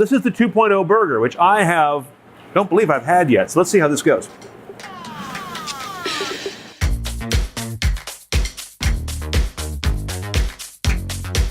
This is the 2.0 burger, which don't believe I've had yet. So let's see how this goes.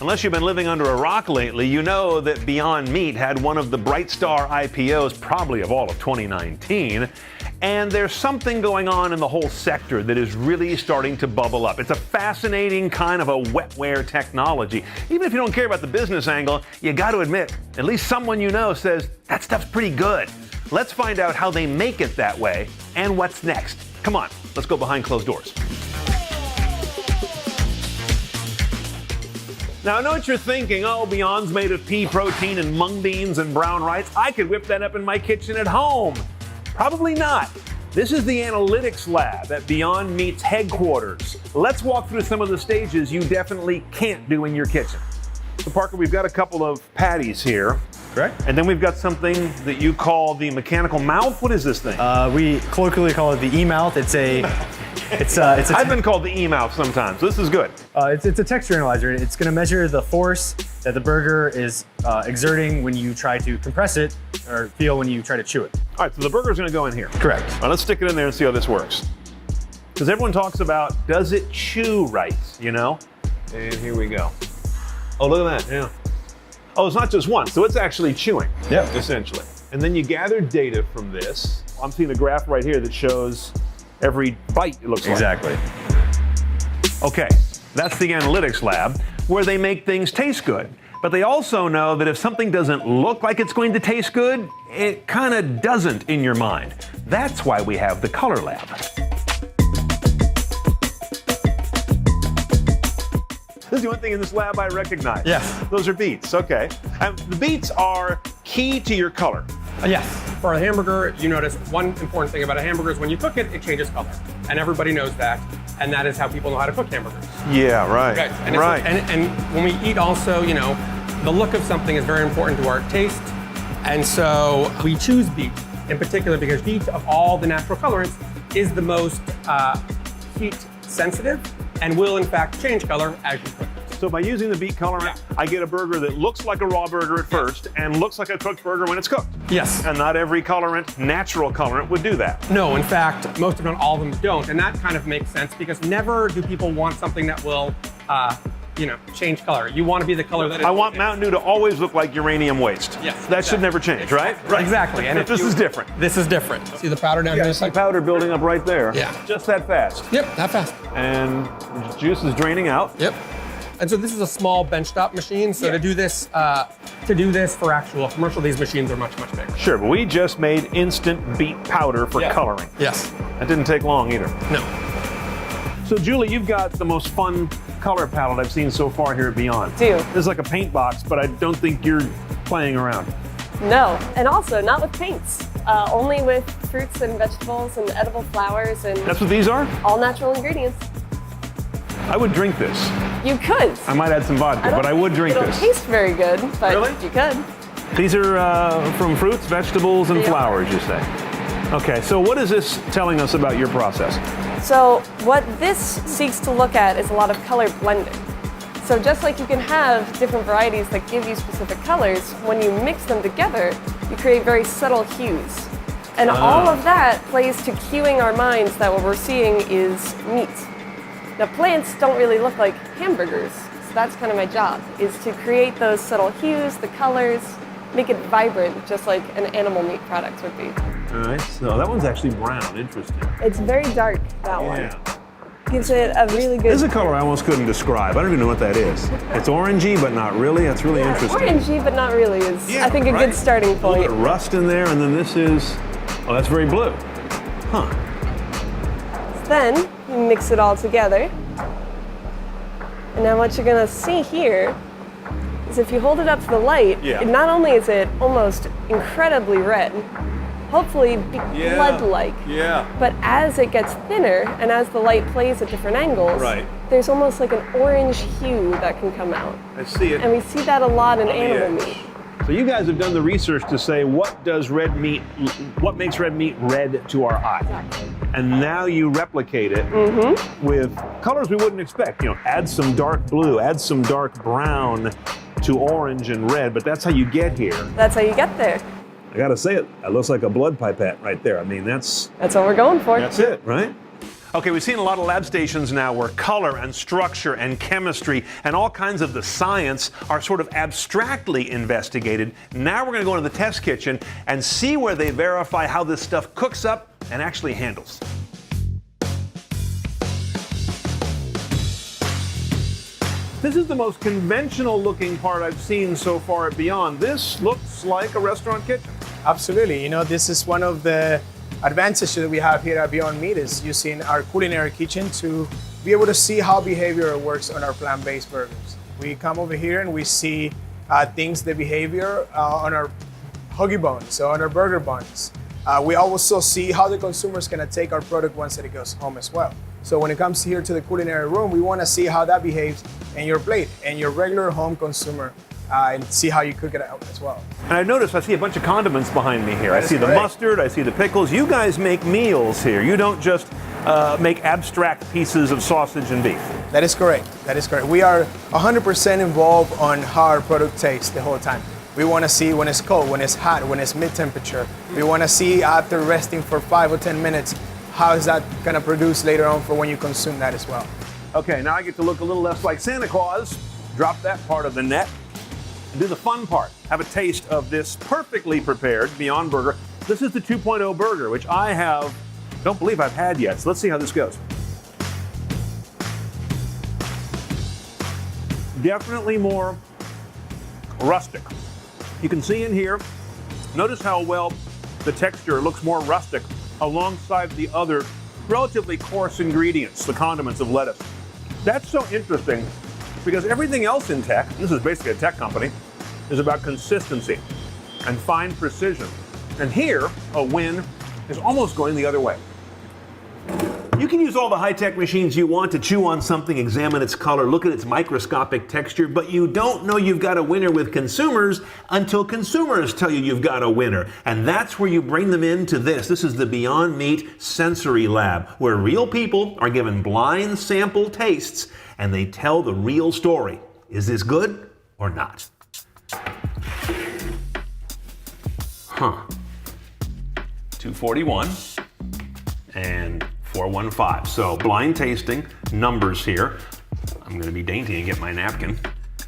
Unless you've been living under a rock lately, you know that Beyond Meat had one of the Bright Star IPOs, probably of all of 2019. And there's something going on in the whole sector that is really starting to bubble up. It's a fascinating kind of a wetware technology. Even if you don't care about the business angle, you got to admit, at least someone you know says, that stuff's pretty good. Let's find out how they make it that way and what's next. Come on, let's go behind closed doors. Now, I know what you're thinking. Oh, Beyond's made of pea protein and mung beans and brown rice. I could whip that up in my kitchen at home. Probably not. This is the analytics lab at Beyond Meat's headquarters. Let's walk through some of the stages you definitely can't do in your kitchen. So Parker, we've got a couple of patties here. Correct. And then we've got something that you call the mechanical mouth. What is this thing? We colloquially call it the e-mouth. I've been called the e-mouth sometimes. This is good. It's a texture analyzer. It's going to measure the force that the burger is exerting when you try to compress it or feel when you try to chew it. All right, so the burger's going to go in here. Correct. All right, let's stick it in there and see how this works. Because everyone talks about, does it chew right, you know? And here we go. Oh, look at that, yeah. Oh, it's not just one, so it's actually chewing, Yep. essentially. And then you gather data from this. I'm seeing a graph right here that shows every bite, it looks like. Exactly. Okay, that's the analytics lab where they make things taste good. But they also know that if something doesn't look like it's going to taste good, it kind of doesn't in your mind. That's why we have the color lab. This is the one thing in this lab I recognize. Yes. Those are beets, okay. The beets are key to your color. Yes. For a hamburger, you notice one important thing about a hamburger is when you cook it, it changes color. And everybody knows that. And that is how people know how to cook hamburgers. Yeah, right. Right. And, right. And when we eat also, you know, the look of something is very important to our taste. And so we choose beet in particular because beet, of all the natural colorants, is the most heat sensitive and will in fact change color as you cook it. So by using the beet colorant, I get a burger that looks like a raw burger at first and looks like a cooked burger when it's cooked. Yes. And not every colorant, natural colorant, would do that. No, in fact, most, if not all of them don't. And that kind of makes sense because never do people want something that will, you know, change color. You want to be the color that it is. I want Mountain Dew to always look like uranium waste. Yes. That should never change, right? Right. Exactly. And But this is different. This is different. See the powder down here? It's like powder building up right there. Yeah. Just that fast. Yep, that fast. And the juice is draining out. Yep. And so this is a small benchtop machine. So to do this for actual commercial, these machines are much, much bigger. Sure, but we just made instant beet powder for coloring. Yes. That didn't take long either. No. So Julie, you've got the most fun color palette I've seen so far here at Beyond. Do. This is like a paint box, but I don't think you're playing around. No, and also not with paints. Only with fruits and vegetables and edible flowers and That's what these are? all natural ingredients. I would drink this. You could. I might add some vodka, but I would drink It'll this. taste very good, but Really? you could. These are from fruits, vegetables, and They are. flowers, you say? Okay, so what is this telling us about your process? So what this seeks to look at is a lot of color blending. So just like you can have different varieties that give you specific colors, when you mix them together, you create very subtle hues. And all of that plays to cueing our minds that what we're seeing is meat. Now plants don't really look like hamburgers, so that's kind of my job, is to create those subtle hues, the colors, make it vibrant, just like an animal meat product would be. All right, so that one's actually brown. Interesting. It's very dark, that one. Yeah. Gives it a really good... This is a color I almost couldn't describe. I don't even know what that is. It's orangey, but not really. That's really interesting. Orangey, but not really, is Yeah, I think a right. good starting A little point. bit of rust in there, and then this is, oh, that's very blue. Huh. Then you mix it all together. And now what you're gonna see here is if you hold it up to the light, not only is it almost incredibly red, hopefully blood-like, but as it gets thinner and as the light plays at different angles, there's almost like an orange hue that can come out. I see it. And we see that a lot in animal meat. So you guys have done the research to say what makes red meat red to our eye. Exactly. And now you replicate it with colors we wouldn't expect. You know, add some dark blue, add some dark brown to orange and red, but that's how you get here. That's how you get there. I gotta say it, that looks like a blood pipette right there. I mean, that's what we're going for. That's it, right? Okay, we've seen a lot of lab stations now where color and structure and chemistry and all kinds of the science are sort of abstractly investigated. Now we're going to go into the test kitchen and see where they verify how this stuff cooks up and actually handles. This is the most conventional looking part I've seen so far at Beyond. This looks like a restaurant kitchen. Absolutely. You know, this is one of the advantages that we have here at Beyond Meat is using our culinary kitchen to be able to see how behavior works on our plant-based burgers. We come over here and we see the behavior on our hoagie buns, so on our burger buns. We also see how the consumer is going to take our product once it goes home as well. So when it comes here to the culinary room, we want to see how that behaves in your plate and your regular home consumer and see how you cook it out as well. And I noticed I see a bunch of condiments behind me here. I see the mustard, I see the pickles. You guys make meals here. You don't just make abstract pieces of sausage and beef. That is correct. That is correct. We are 100% involved on how our product tastes the whole time. We want to see when it's cold, when it's hot, when it's mid-temperature. We want to see after resting for 5 or 10 minutes, how is that going to produce later on for when you consume that as well. Okay, now I get to look a little less like Santa Claus. Drop that part of the net. And do the fun part. Have a taste of this perfectly prepared Beyond Burger. This is the 2.0 burger, which I don't believe I've had yet. So let's see how this goes. Definitely more rustic. You can see in here, notice how well the texture looks more rustic alongside the other relatively coarse ingredients, the condiments of lettuce. That's so interesting because everything else in tech, this is basically a tech company, is about consistency and fine precision. And here, a win is almost going the other way. You can use all the high-tech machines you want to chew on something, examine its color, look at its microscopic texture, but you don't know you've got a winner with consumers until consumers tell you you've got a winner. And that's where you bring them into this. This is the Beyond Meat Sensory Lab, where real people are given blind sample tastes and they tell the real story. Is this good or not? Huh. 241 and 415. So blind tasting, numbers here. I'm going to be dainty and get my napkin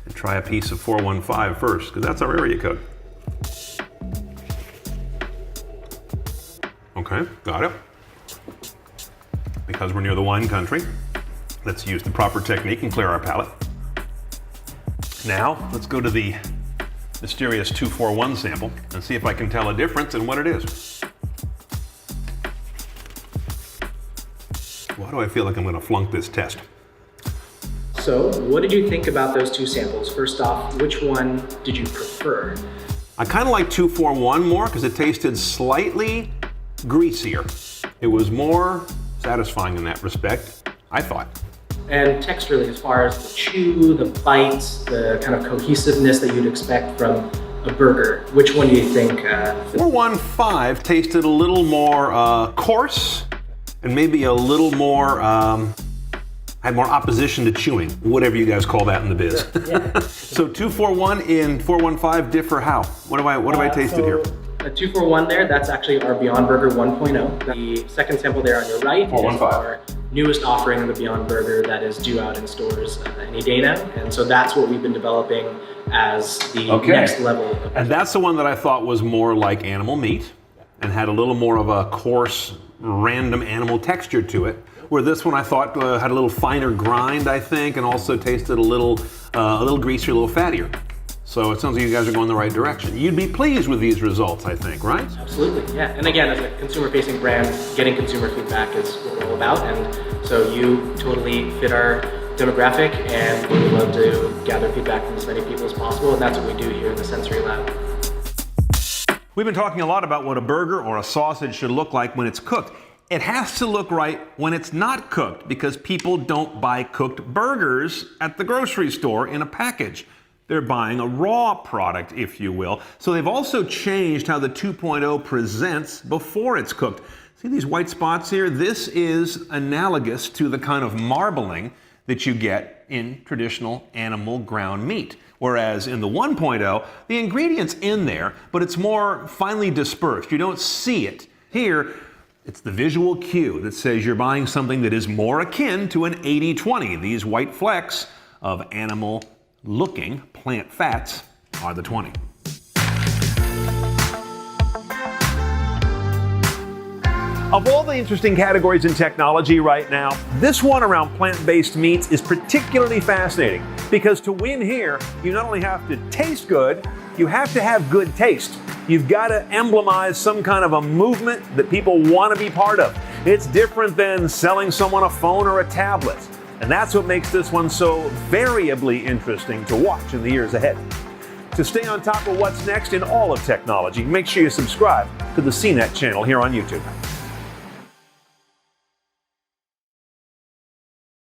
and try a piece of 415 first, because that's our area code. Okay, got it. Because we're near the wine country, let's use the proper technique and clear our palate. Now, let's go to the mysterious 241 sample and see if I can tell a difference in what it is. Why do I feel like I'm going to flunk this test? So, what did you think about those two samples? First off, which one did you prefer? I kind of like 241 more because it tasted slightly greasier. It was more satisfying in that respect, I thought. And texturally, as far as the chew, the bites, the kind of cohesiveness that you'd expect from a burger, which one do you think? 415 tasted a little more coarse and maybe a little more, had more opposition to chewing, whatever you guys call that in the biz. Sure, yeah. So 241 and 415 differ how? What have I tasted here? The 241 there, that's actually our Beyond Burger 1.0. The second sample there on your right is our newest offering of the Beyond Burger that is due out in stores any day now. And so that's what we've been developing as the next level. And that's the one that I thought was more like animal meat and had a little more of a coarse, random animal texture to it. Where this one I thought had a little finer grind, I think, and also tasted a little greasier, a little fattier. So it sounds like you guys are going the right direction. You'd be pleased with these results, I think, right? Absolutely, yeah. And again, as a consumer-facing brand, getting consumer feedback is what we're all about. And so you totally fit our demographic, and we would love to gather feedback from as many people as possible. And that's what we do here in the Sensory Lab. We've been talking a lot about what a burger or a sausage should look like when it's cooked. It has to look right when it's not cooked, because people don't buy cooked burgers at the grocery store in a package. They're buying a raw product, if you will. So they've also changed how the 2.0 presents before it's cooked. See these white spots here? This is analogous to the kind of marbling that you get in traditional animal ground meat, Whereas in the 1.0, the ingredient's in there, but it's more finely dispersed. You don't see it. Here, it's the visual cue that says you're buying something that is more akin to an 80-20. These white flecks of animal-looking plant fats are the 20. Of all the interesting categories in technology right now, this one around plant-based meats is particularly fascinating because to win here, you not only have to taste good, you have to have good taste. You've got to emblemize some kind of a movement that people want to be part of. It's different than selling someone a phone or a tablet. And that's what makes this one so variably interesting to watch in the years ahead. To stay on top of what's next in all of technology, make sure you subscribe to the CNET channel here on YouTube.